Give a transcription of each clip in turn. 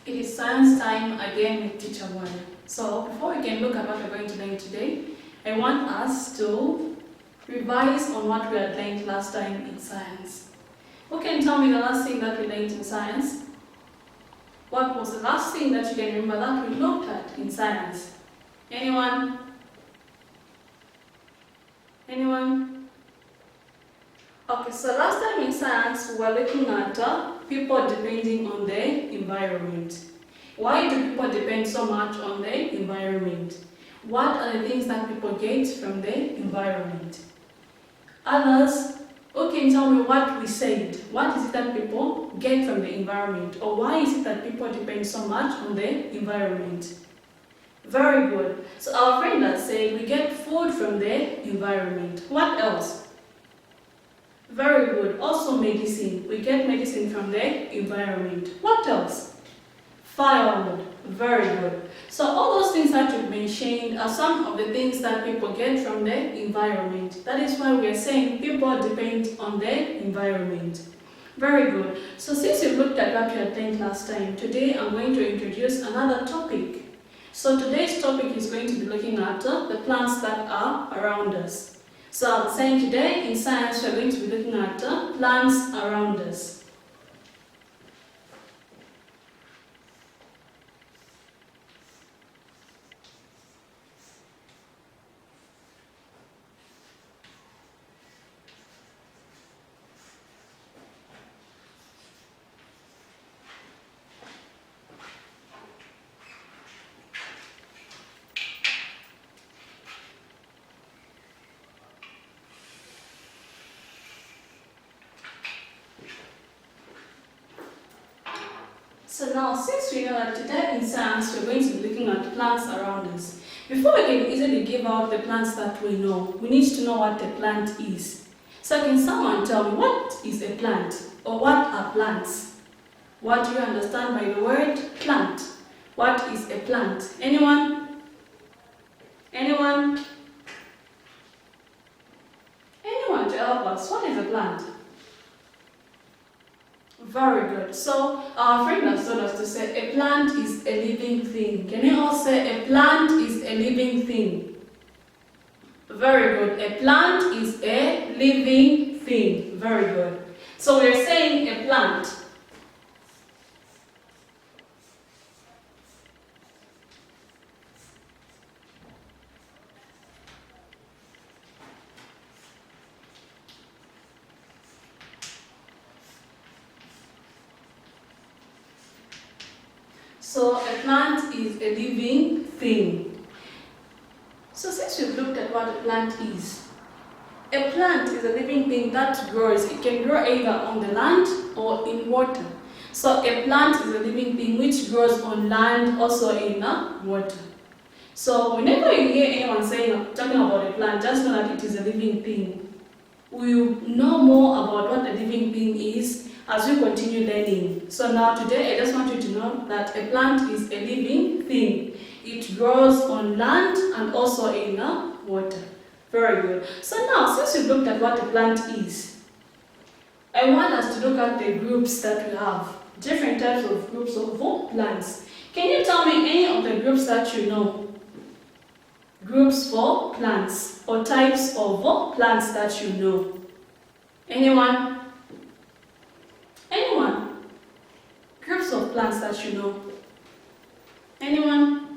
It is science time again with Teacher Bwalya. So before we can look at what we're going to learn today, I want us to revise on what we had learned last time in science. Who can tell me the last thing that we learned in science? What was the last thing that you can remember that we looked at in science? Anyone? Anyone? Okay, so last time in science we were looking at people depending on their environment. Why do people depend so much on their environment? What are the things that people get from their environment? Others, who can tell me what we said? What is it that people get from the environment? Or why is it that people depend so much on their environment? Very good. So our friend has said we get food from the environment. What else? Very good. Also medicine. We get medicine from the environment. What else? Firewood. Very good. So all those things that you've mentioned are some of the things that people get from the environment. That is why we are saying people depend on their environment. Very good. So since you've looked at what we had learned last time, today I'm going to introduce another topic. So today's topic is going to be looking at the plants that are around us. So I'm saying today in science we're going to be looking at plants around us. So now, since we know that today in science we're going to be looking at plants around us, before we can easily give out the plants that we know, we need to know what a plant is. So can someone tell me what is a plant? Or what are plants? What do you understand by the word plant? What is a plant? Anyone? Anyone? Anyone to help us? What is a plant? Very good. So our friend has told us to say a plant is a living thing. Can you all say a plant is a living thing? Very good. A plant is a living thing. Very good. So we are saying a plant. So a plant is a living thing. So since we've looked at what a plant is a living thing that grows. It can grow either on the land or in water. So a plant is a living thing which grows on land, also in water. So whenever you hear anyone talking about a plant, just know that it is a living thing. We will know more about what a living thing is as we continue learning. So now today I just want you to know that a plant is a living thing. It grows on land and also in water. Very good. So now, since we've looked at what a plant is, I want us to look at the groups that we have. Different types of groups of plants. Can you tell me any of the groups that you know? Groups for plants or types of plants that you know. Anyone? Anyone? Groups of plants that you know. Anyone?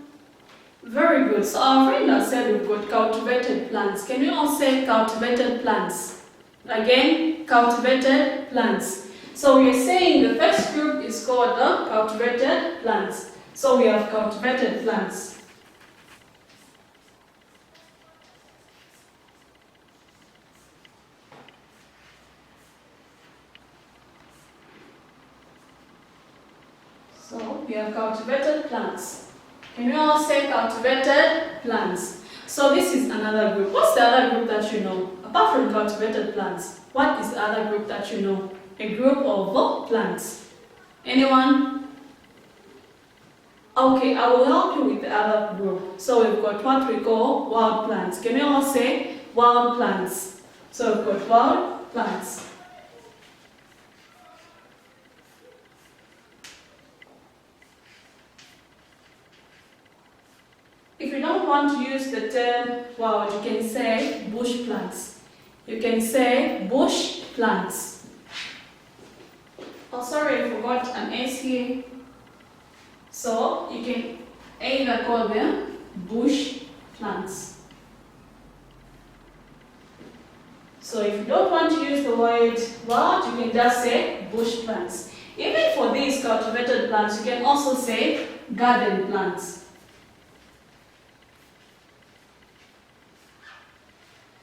Very good. So our friend has said we've got cultivated plants. Can we all say cultivated plants? Again, cultivated plants. So we are saying the first group is called the cultivated plants. So we have cultivated plants. So we have cultivated plants. Can you all say cultivated plants? So this is another group. What's the other group that you know? Apart from cultivated plants, what is the other group that you know? A group of plants. Anyone? Okay, I will help you with the other group. So we've got what we call wild plants. Can you all say wild plants? So we've got wild plants. don't want to use the term wild, you can say bush plants. You can say bush plants. Oh, sorry, I forgot an S here. So you can either call them bush plants. So if you don't want to use the word wild, you can just say bush plants. Even for these cultivated plants, you can also say garden plants.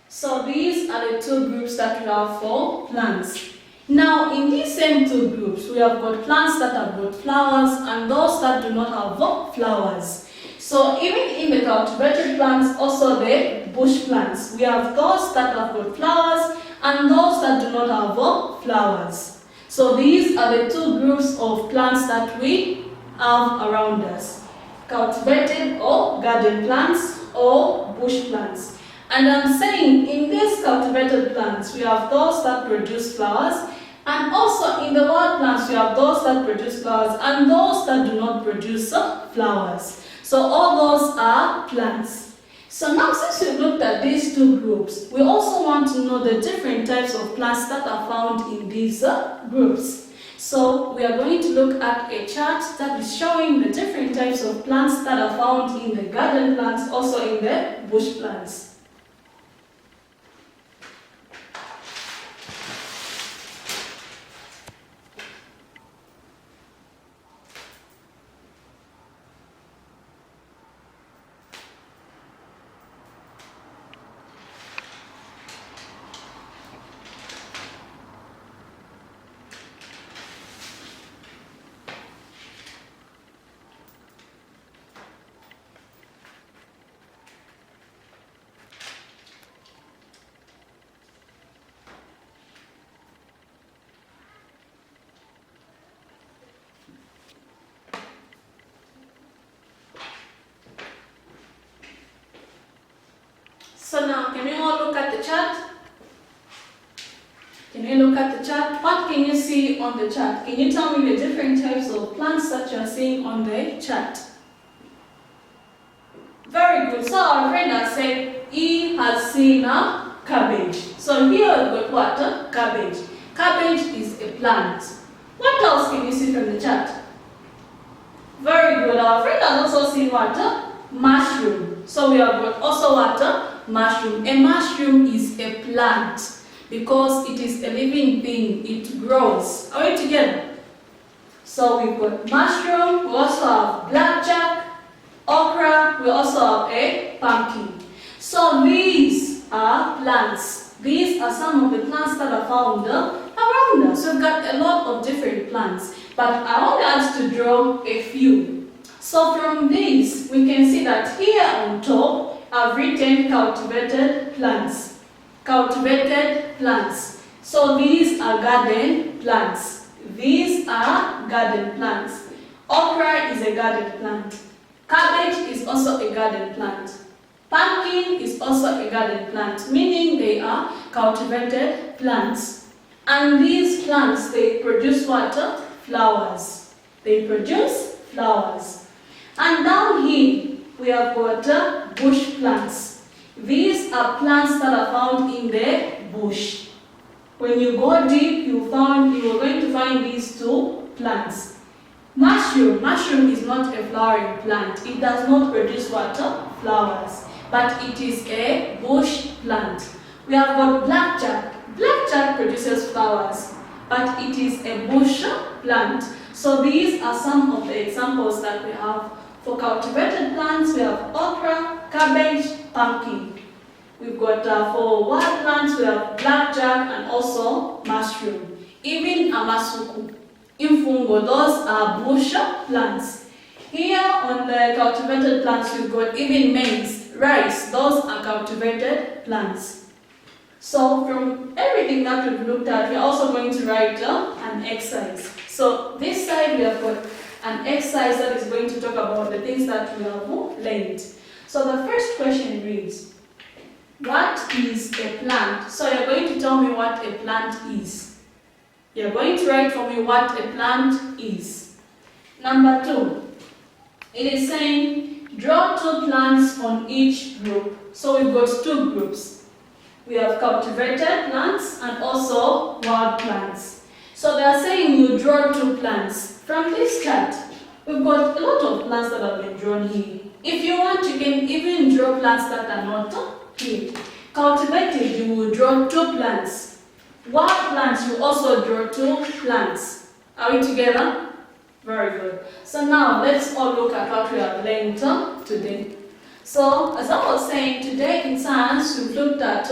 So these are the two groups that we have for plants. Now in these same two groups, we have got plants that have got flowers and those that do not have flowers. So even in the cultivated plants, also the bush plants, we have those that have got flowers and those that do not have flowers. So these are the two groups of plants that we have around us. Cultivated or garden plants or bush plants. And I'm saying in these cultivated plants, we have those that produce flowers, and also in the wild plants, we have those that produce flowers and those that do not produce flowers. So all those are plants. So now since we've looked at these two groups, we also want to know the different types of plants that are found in these groups. So we are going to look at a chart that is showing the different types of plants that are found in the garden plants, also in the bush plants. So now, can you all look at the chart? Can you look at the chart? What can you see on the chart? Can you tell me the different types of plants that you are seeing on the chart? Very good. So our friend has said he has seen a cabbage. So here we've got what? Cabbage. Cabbage is a plant. What else can you see from the chart? Very good. Our friend has also seen what? Mushroom. So we have got also what? Mushroom. A mushroom is a plant because it is a living thing. It grows. Are we together? So we've got mushroom. We also have blackjack, okra. We also have a pumpkin. So these are plants. These are some of the plants that are found around us. So we've got a lot of different plants. But I want us to draw a few. So from these, we can see that here on top, I've written cultivated plants. Cultivated plants. So these are garden plants. These are garden plants. Okra is a garden plant. Cabbage is also a garden plant. Pumpkin is also a garden plant, meaning they are cultivated plants. And these plants, they produce what? Flowers. They produce flowers. And down here, we have got bush plants. These are plants that are found in the bush. When you go deep, you are going to find these two plants. Mushroom. Mushroom is not a flowering plant. It does not produce what? Flowers. But it is a bush plant. We have got blackjack. Blackjack produces flowers, but it is a bush plant. So these are some of the examples that we have. For cultivated plants, we have okra, cabbage, pumpkin. We've got for wild plants, we have blackjack and also mushroom. Even amasuku, imfungo, those are bush plants. Here on the cultivated plants, we've got even maize, rice, those are cultivated plants. So from everything that we've looked at, we're also going to write an exercise. So this side we have got an exercise that is going to talk about the things that we have learned. So the first question reads, what is a plant? So you're going to tell me what a plant is. You're going to write for me what a plant is. Number 2, it is saying Draw 2 plants on each group. So we've got 2 groups. We have cultivated plants and also wild plants. So they are saying you draw 2 plants. From this chart, we've got a lot of plants that have been drawn here. If you want, you can even draw plants that are not here. Cultivated, you will draw 2 plants. Wild plants, you also draw 2 plants. Are we together? Very good. So now let's all look at what we have learned today. So as I was saying, today in science we've looked at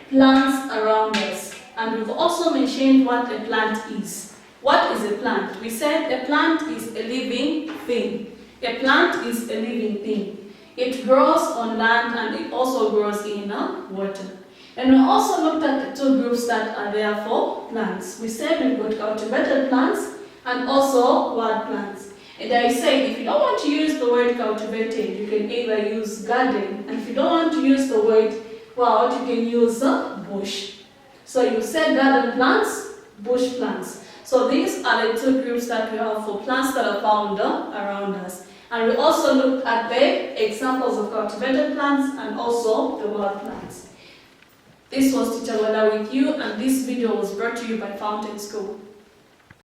plants around us, and we've also mentioned what a plant is. What is a plant? We said a plant is a living thing. A plant is a living thing. It grows on land and it also grows in water. And we also looked at the 2 groups that are there for plants. We said we've got cultivated plants and also wild plants. And I said if you don't want to use the word cultivated, you can either use garden, and if you don't want to use the word wild, you can use bush. So you said garden plants, bush plants. So these are the 2 groups that we have for plants that are found around us. And we also looked at the examples of cultivated plants and also the wild plants. This was Teacher Bwalya with you, and this video was brought to you by Fountain School.